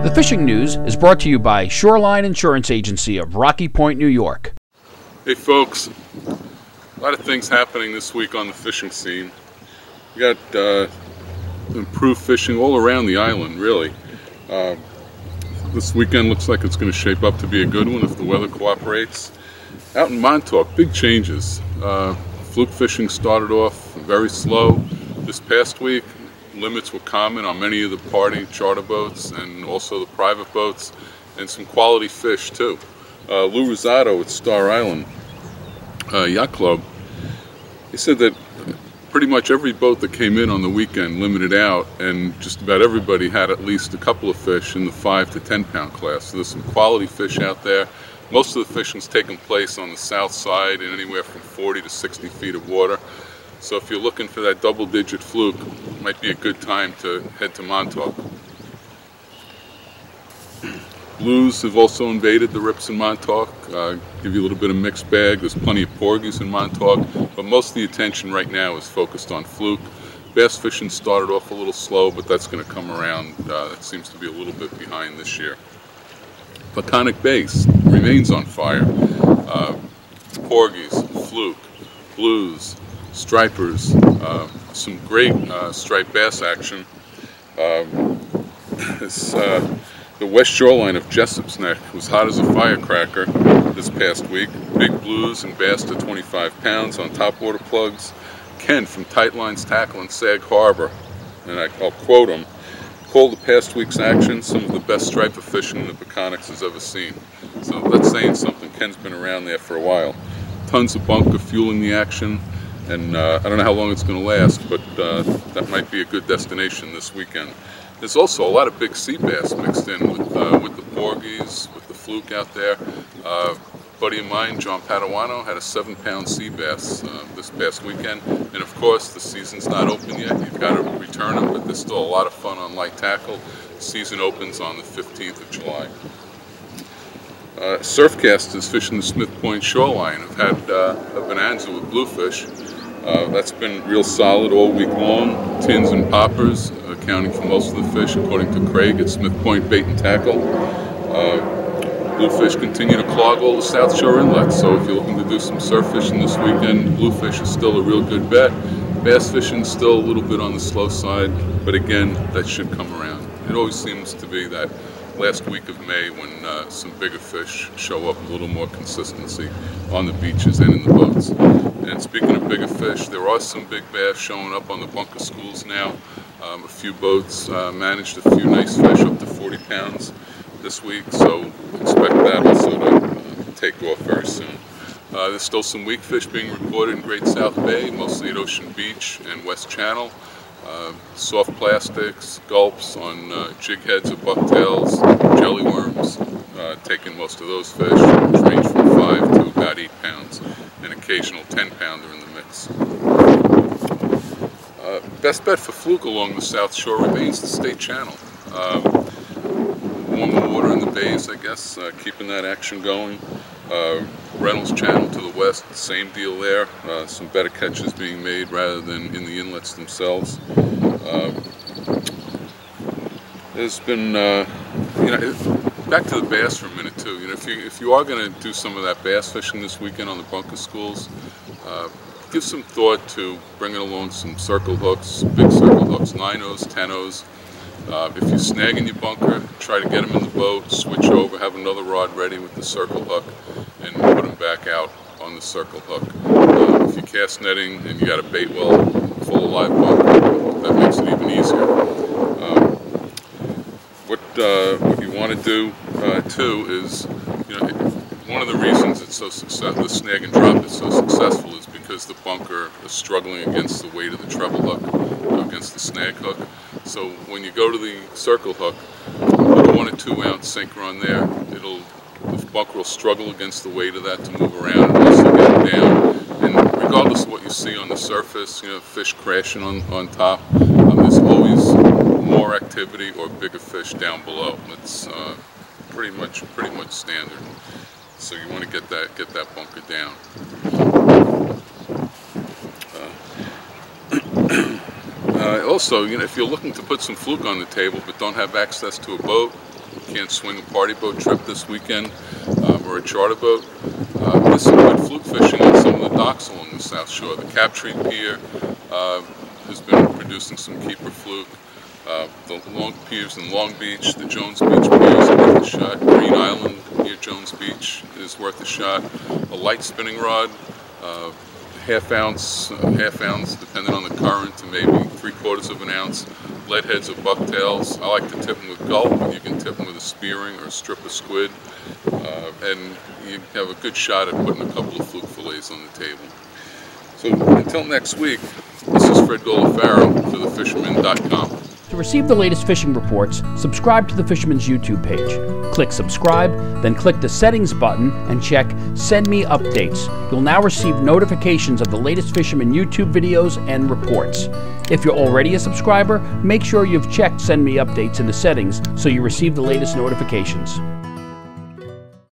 The Fishing News is brought to you by Shoreline Insurance Agency of Rocky Point, New York. Hey folks, a lot of things happening this week on the fishing scene. We got improved fishing all around the island, really. This weekend looks like it's going to shape up to be a good one if the weather cooperates. Out in Montauk, big changes. Fluke fishing started off very slow this past week. Limits were common on many of the party charter boats and also the private boats, and some quality fish too. Lou Rosado at Star Island Yacht Club, he said that pretty much every boat that came in on the weekend limited out, and just about everybody had at least a couple of fish in the 5 to 10 pound class. So there's some quality fish out there. Most of the fishing's taking place on the south side in anywhere from 40 to 60 feet of water. So if you're looking for that double-digit fluke, it might be a good time to head to Montauk. Blues have also invaded the rips in Montauk. Give you a little bit of mixed bag. There's plenty of porgies in Montauk, but most of the attention right now is focused on fluke. Bass fishing started off a little slow, but that's going to come around. It seems to be a little bit behind this year. Laconic Bass remains on fire. Porgies, fluke, blues, stripers, some great striped bass action. The west shoreline of Jessup's Neck was hot as a firecracker this past week. Big blues and bass to 25 pounds on topwater plugs. Ken from Tight Lines Tackle in Sag Harbor, and I'll quote him, called the past week's action some of the best striper fishing the Peconics has ever seen. So that's saying something. Ken's been around there for a while. Tons of bunker fueling the action. And I don't know how long it's going to last, but that might be a good destination this weekend. There's also a lot of big sea bass mixed in with the porgies, with the fluke out there. A buddy of mine, John Padawano, had a 7-pound sea bass this past weekend. And of course, the season's not open yet. You've got to return them, but there's still a lot of fun on light tackle. The season opens on the 15th of July. Surfcasters fishing the Smith Point shoreline have had a bonanza with bluefish. That's been real solid all week long. Tins and poppers accounting for most of the fish, according to Craig at Smith Point Bait and Tackle. Bluefish continue to clog all the South Shore inlets, so if you're looking to do some surf fishing this weekend, bluefish is still a real good bet. Bass fishing is still a little bit on the slow side, but again, that should come around. It always seems to be that last week of May when some bigger fish show up, a little more consistency on the beaches and in the boats. And speaking of bigger fish, there are some big bass showing up on the bunker schools now. A few boats managed a few nice fish up to 40 pounds this week, so expect that also to take off very soon. There's still some weak fish being reported in Great South Bay, mostly at Ocean Beach and West Channel. Soft plastics, gulps on jig heads or bucktails, jelly worms, taking most of those fish, which range from 5 to about 8 pounds, an occasional 10-pounder in the mix. Best bet for fluke along the South Shore remains the State Channel. Warmer water in the bays, I guess, keeping that action going. Reynolds Channel to the west, same deal there. Some better catches being made rather than in the inlets themselves. There's been, back to the bass for a minute too. If you are going to do some of that bass fishing this weekend on the bunker schools, give some thought to bringing along some circle hooks, big circle hooks, 9-0s, 10-0s. If you're snagging your bunker, try to get them in the boat, switch over, have another rod ready with the circle hook, and put them back out on the circle hook. If you're cast netting and you got a bait well full of live bunker, that makes it even easier. What you want to do too is, one of the reasons it's so successful, the snag and drop is so successful, is because the bunker is struggling against the weight of the treble hook, against the snag hook. So when you go to the circle hook, put a 1 or 2 ounce sinker on there. The bunker will struggle against the weight of that to move around and also get it down. And regardless of what you see on the surface, fish crashing on top, there's always more activity or bigger fish down below. It's pretty much standard. So you want to get that bunker down. Also, if you're looking to put some fluke on the table but don't have access to a boat, can't swing a party boat trip this weekend or a charter boat, there's some good fluke fishing on some of the docks along the South Shore. The Captree Pier has been producing some keeper fluke. The long piers in Long Beach, the Jones Beach pier is worth a shot. Green Island near Jones Beach is worth a shot. A light spinning rod, half ounce depending on the current, to maybe 3/4 of an ounce. Lead heads or bucktails. I like to tip them with gulp, but you can tip them with a spearing or a strip of squid. And you have a good shot at putting a couple of fluke fillets on the table. So until next week, this is Fred Golofaro for thefisherman.com. To receive the latest fishing reports, subscribe to the Fisherman's YouTube page. Click subscribe, then click the settings button and check Send Me Updates. You'll now receive notifications of the latest Fisherman YouTube videos and reports. If you're already a subscriber, make sure you've checked Send Me Updates in the settings so you receive the latest notifications.